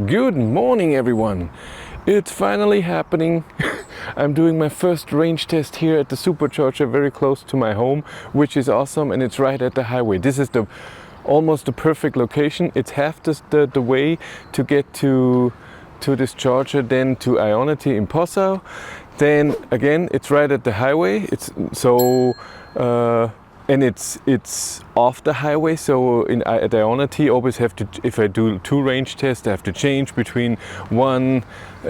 Good morning everyone! It's finally happening. I'm doing my first range test here at the supercharger very close to my home, which is awesome, and it's right at the highway. This is almost the perfect location. It's half the way to get to this charger than to Ionity in Passau. Then again, it's right at the highway. And it's off the highway, so at Ionity, always have to, if I do two range tests, I have to change between one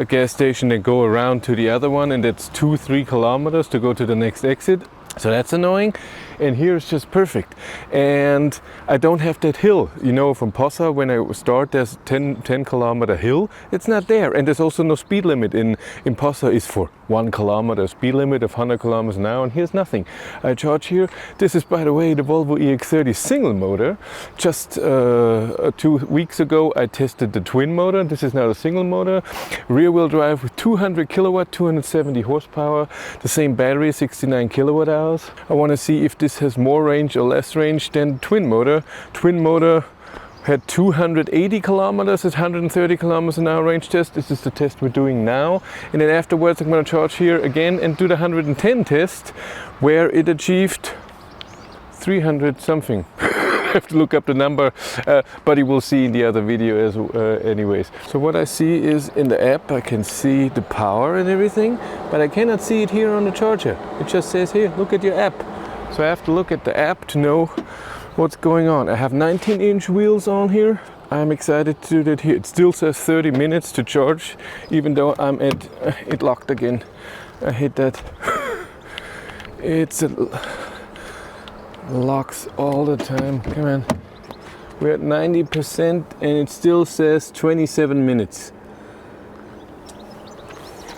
gas station and go around to the other one, and that's 2-3 kilometers to go to the next exit. So that's annoying, and here it's just perfect. And I don't have that hill, you know, from Passau when I start there's 10 kilometer hill, it's not there. And there's also no speed limit in Passau is for 1 kilometer, speed limit of 100 kilometers an hour, and here's nothing. I charge here. This is, by the way, the Volvo EX30 Single motor. Just 2 weeks ago I tested the twin motor. This is now the single motor, rear wheel drive with 200 kilowatt, 270 horsepower, the same battery, 69 kilowatt hours. I want to see if this has more range or less range than twin motor. Twin motor had 280 kilometers at 130 kilometers an hour range test. This is the test we're doing now. And then afterwards I'm going to charge here again and do the 110 test, where it achieved 300 something. I have to look up the number, but you will see in the other video anyways. So what I see is in the app I can see the power and everything, but I cannot see it here on the charger. It just says here, look at your app. So I have to look at the app to know what's going on. I have 19-inch wheels on here. I'm excited to do that here. It still says 30 minutes to charge, even though I'm at, it locked again. I hate that. It's locks all the time. Come on. We're at 90% and it still says 27 minutes.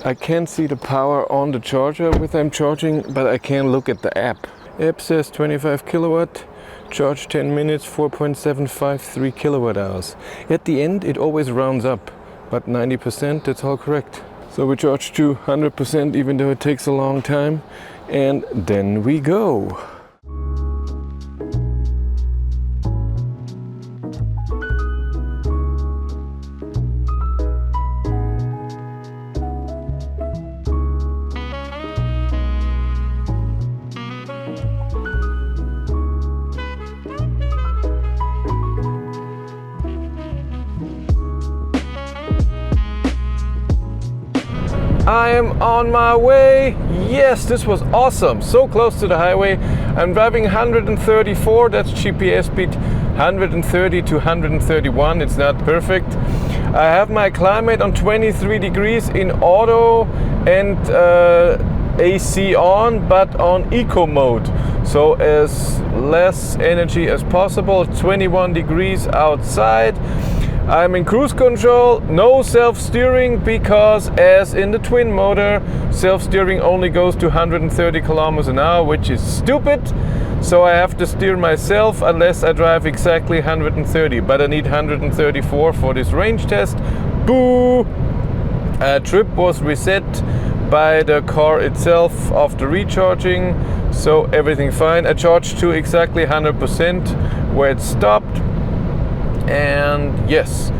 I can't see the power on the charger with I'm charging, but I can look at the app. App says 25 kilowatt, charge 10 minutes, 4.753 kilowatt hours. At the end it always rounds up, but 90%, that's all correct. So we charge to 100% even though it takes a long time, and then we go. I am on my way. Yes, this was awesome. So close to the highway. I'm driving 134, that's GPS speed, 130 to 131. It's not perfect. I have my climate on 23 degrees in auto and AC on, but on eco mode. So as less energy as possible, 21 degrees outside. I'm in cruise control, no self-steering, because as in the twin motor, self-steering only goes to 130 kilometers an hour, which is stupid. So I have to steer myself unless I drive exactly 130, but I need 134 for this range test. Boo! Trip was reset by the car itself after recharging, so everything fine. I charged to exactly 100% where it stopped. And yes,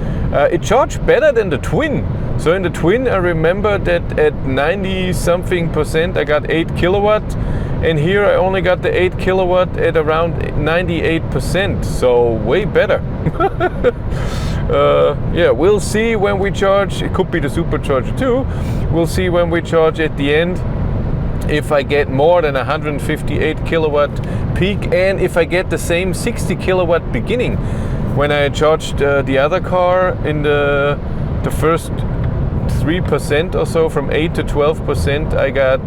it charged better than the twin. So in the twin I remember that at 90 something percent I got 8 kilowatt, and here I only got the 8 kilowatt at around 98%, so way better. Yeah, we'll see when we charge. It could be the supercharger too. We'll see when we charge at the end if I get more than 158 kilowatt peak, and if I get the same 60 kilowatt beginning. When I charged the other car in the first 3% or so, from 8 to 12%, I got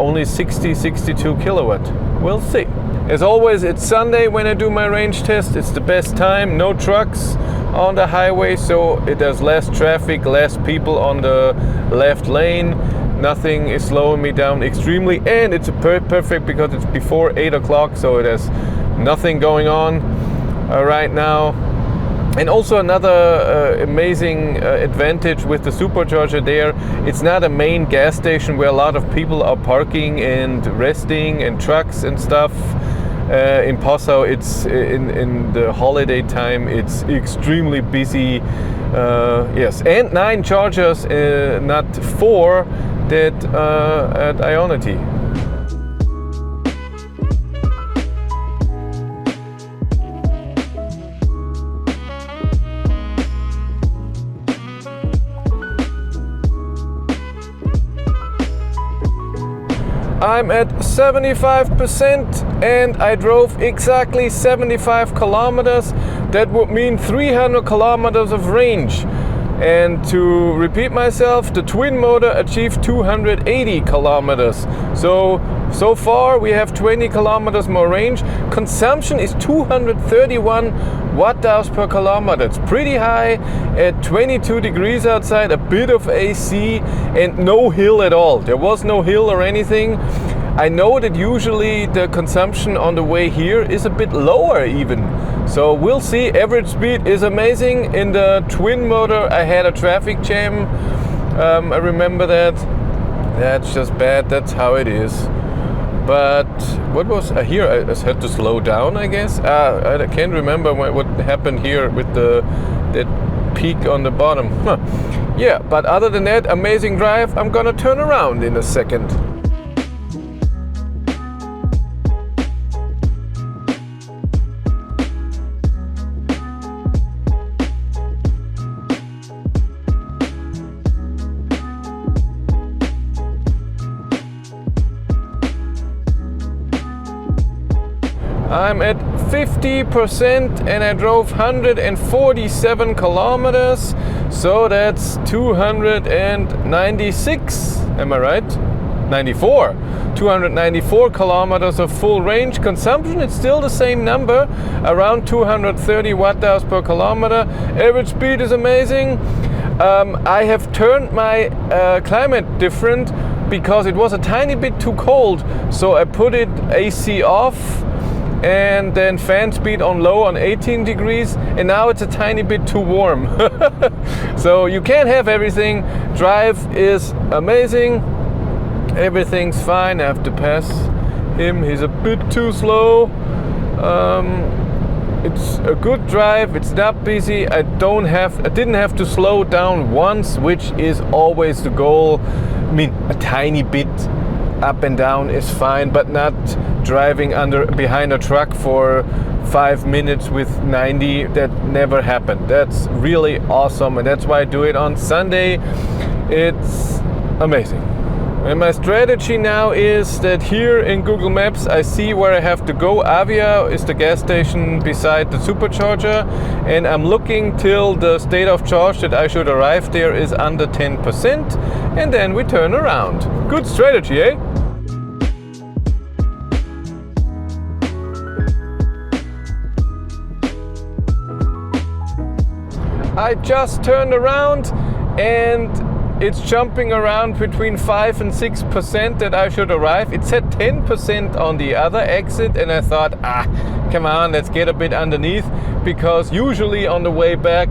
only 62 kilowatt. We'll see. As always, it's Sunday when I do my range test. It's the best time. No trucks on the highway, so there's less traffic, less people on the left lane. Nothing is slowing me down extremely, and it's perfect because it's before 8 o'clock, so it has nothing going on right now. And also another amazing advantage with the supercharger there, it's not a main gas station where a lot of people are parking and resting and trucks and stuff. In Passau, it's in the holiday time, it's extremely busy. Yes, and 9 chargers, not 4 that at Ionity. I'm at 75% and I drove exactly 75 kilometers. That would mean 300 kilometers of range. And to repeat myself, the twin motor achieved 280 kilometers. So far we have 20 kilometers more range. Consumption is 231 watt-hours per kilometer. It's pretty high at 22 degrees outside, a bit of AC and no hill at all. There was no hill or anything. I know that usually the consumption on the way here is a bit lower even. So we'll see. Average speed is amazing. In the twin motor I had a traffic jam. I remember that. That's just bad. That's how it is. But what was here? I had to slow down, I guess. I can't remember what happened here with that peak on the bottom. Yeah, but other than that, amazing drive. I'm gonna turn around in a second. I'm at 50% and I drove 147 kilometers, so that's 296, am I right? 94. 294 kilometers of full range. Consumption is still the same number, around 230 watt-hours per kilometer. Average speed is amazing. I have turned my climate different because it was a tiny bit too cold, so I put it AC off and then fan speed on low on 18 degrees, and now it's a tiny bit too warm. So you can't have everything. Drive is amazing, everything's fine. I have to pass him, he's a bit too slow. It's a good drive, it's not busy. I didn't have to slow down once, which is always the goal. I mean, a tiny bit up and down is fine, but not driving behind a truck for 5 minutes with 90. That never happened. That's really awesome, and that's why I do it on Sunday. It's amazing. And my strategy now is that here in Google Maps I see where I have to go. Avia is the gas station beside the supercharger, and I'm looking till the state of charge that I should arrive there is under 10%, and then we turn around. Good strategy, eh? I just turned around and it's jumping around between 5 and 6% that I should arrive. It said 10% on the other exit, and I thought, come on, let's get a bit underneath, because usually on the way back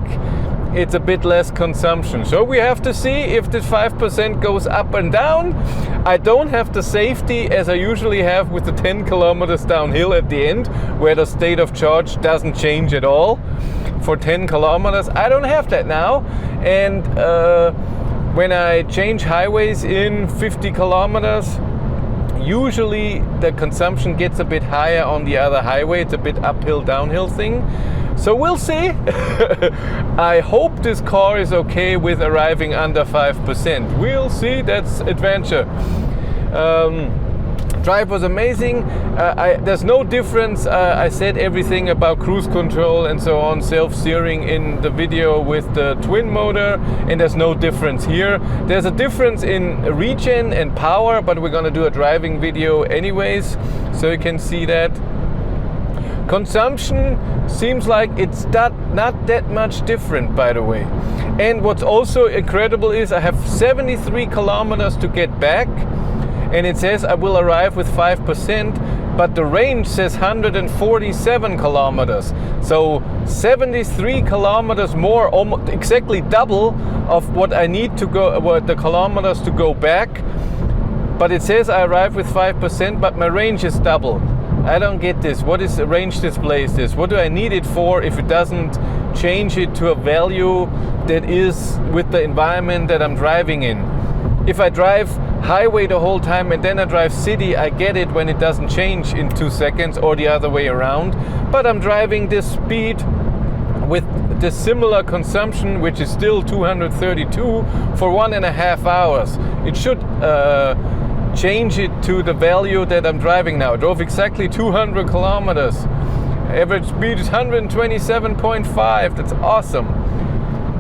it's a bit less consumption. So we have to see if the 5% goes up and down. I don't have the safety as I usually have with the 10 kilometers downhill at the end, where the state of charge doesn't change at all for 10 kilometers. I don't have that now. And when I change highways in 50 kilometers, usually the consumption gets a bit higher on the other highway. It's a bit uphill, downhill thing. So we'll see. I hope this car is okay with arriving under 5%. We'll see, that's adventure. Drive was amazing. There's no difference. I said everything about cruise control and so on, self-steering in the video with the twin motor, and there's no difference here. There's a difference in regen and power, but we're gonna do a driving video anyways, so you can see that. Consumption seems like it's not that much different, by the way. And what's also incredible is I have 73 kilometers to get back, and it says I will arrive with 5%, but the range says 147 kilometers. So 73 kilometers more, almost exactly double of what I need to go, the kilometers to go back. But it says I arrive with 5%, but my range is double. I don't get this. What is a range display is this? What do I need it for if it doesn't change it to a value that is with the environment that I'm driving in? If I drive highway the whole time and then I drive city, I get it when it doesn't change in 2 seconds or the other way around. But I'm driving this speed with the similar consumption, which is still 232 for 1.5 hours. It should change it to the value that I'm driving now. I drove exactly 200 kilometers. Average speed is 127.5. That's awesome.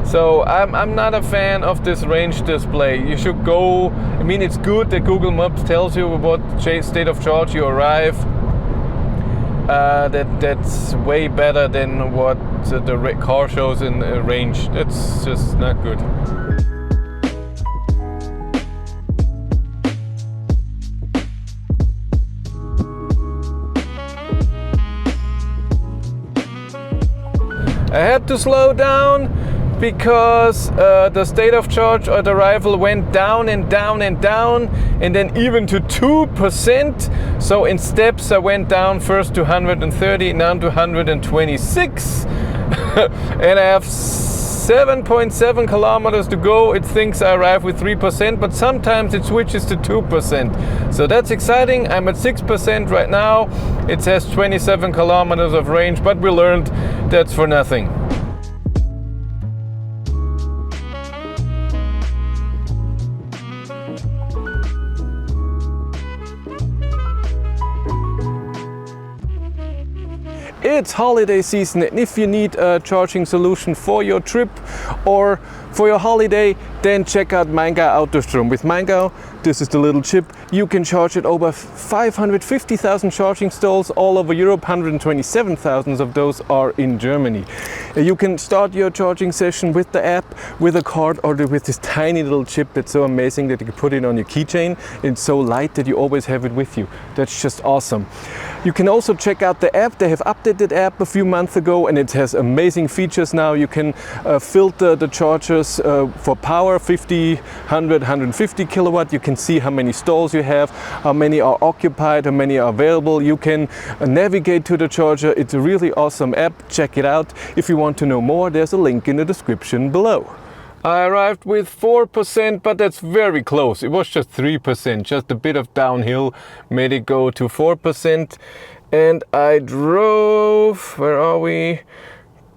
So I'm not a fan of this range display. You should go, I mean, it's good that Google Maps tells you what state of charge you arrive. That's way better than what the car shows in range. That's just not good. I had to slow down because the state of charge at arrival went down and down and down, and then even to 2%. So in steps I went down first to 130, now to 126. And I have 7.7 kilometers to go. It thinks I arrive with 3%, but sometimes it switches to 2%. So that's exciting. I'm at 6% right now. It says 27 kilometers of range, but we learned that's for nothing. It's holiday season, and if you need a charging solution for your trip or for your holiday, then check out Maingau Autostrom. With Maingau, this is the little chip. You can charge it over 550,000 charging stalls all over Europe. 127,000 of those are in Germany. You can start your charging session with the app, with a card, or with this tiny little chip that's so amazing that you can put it on your keychain. It's so light that you always have it with you. That's just awesome. You can also check out the app. They have updated the app a few months ago, and it has amazing features now. You can filter the chargers for power, 50, 100, 150 kilowatt. You can see how many stalls you have, how many are occupied, how many are available. You can navigate to the charger. It's a really awesome app. Check it out. If you want to know more, there's a link in the description below. I arrived with 4%, but that's very close. It was just 3%, just a bit of downhill made it go to 4%. And I drove, where are we?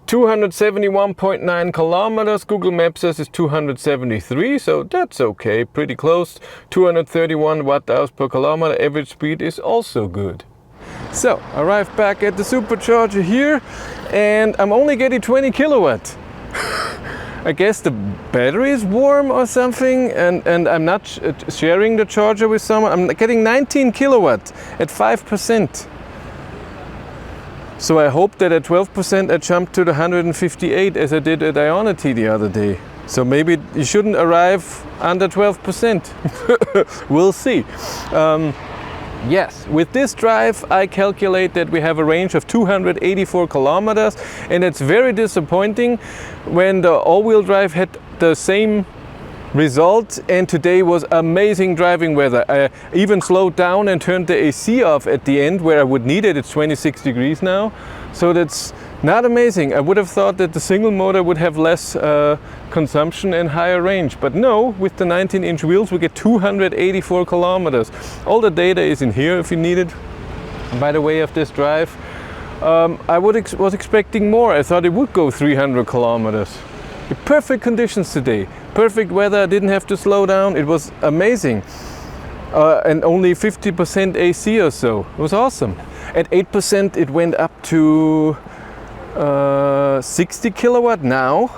271.9 kilometers. Google Maps says it's 273, so that's okay, pretty close. 231 watt-hours per kilometer. Average speed is also good. So, arrived back at the supercharger here, and I'm only getting 20 kilowatt. I guess the battery is warm or something, and I'm not sharing the charger with someone. I'm getting 19 kilowatt at 5%. So I hope that at 12% I jump to the 158 as I did at Tronity the other day. So maybe you shouldn't arrive under 12%. We'll see. Yes, with this drive I calculate that we have a range of 284 kilometers, and it's very disappointing when the all-wheel drive had the same result, and today was amazing driving weather. I even slowed down and turned the AC off at the end where I would need it. It's 26 degrees now, so that's not amazing. I would have thought that the single motor would have less consumption and higher range, but no, with the 19-inch wheels we get 284 kilometers. All the data is in here if you need it. By the way of this drive, I was expecting more. I thought it would go 300 kilometers. The perfect conditions today, perfect weather, I didn't have to slow down. It was amazing. And only 50% AC or so. It was awesome. At 8% it went up to 60 kilowatt now.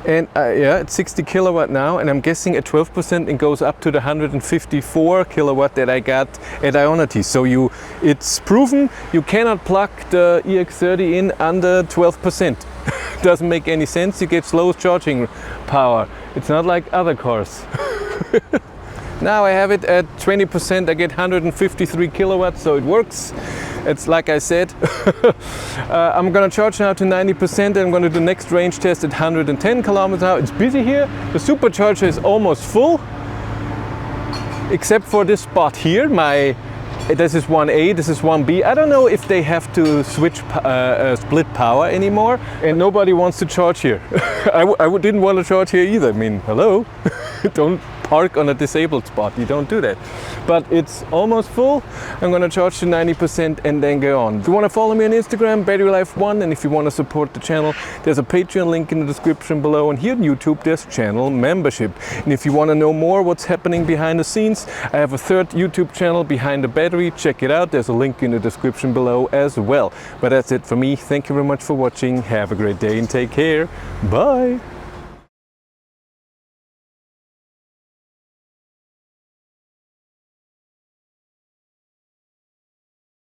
And yeah, it's 60 kilowatt now, and I'm guessing at 12% it goes up to the 154 kilowatt that I got at Tronity. So it's proven you cannot plug the EX30 in under 12%. Doesn't make any sense. You get slow charging power. It's not like other cars. Now I have it at 20%. I get 153 kilowatts, so it works. It's like I said. I'm gonna charge now to 90%, and I'm gonna do the next range test at 110 kilometers now. It's busy here. The supercharger is almost full, except for this spot here, my This is 1A, this is 1B. I don't know if they have to switch split power anymore, and nobody wants to charge here. I didn't want to charge here either. I mean, hello? Don't park on a disabled spot, you don't do that. But it's almost full. I'm gonna charge to 90% and then go on. If you wanna follow me on Instagram, BatteryLife1, and if you wanna support the channel, there's a Patreon link in the description below, and here on YouTube there's channel membership. And if you wanna know more what's happening behind the scenes, I have a third YouTube channel, Behind the Battery. Check it out, there's a link in the description below as well. But that's it for me. Thank you very much for watching. Have a great day and take care. Bye.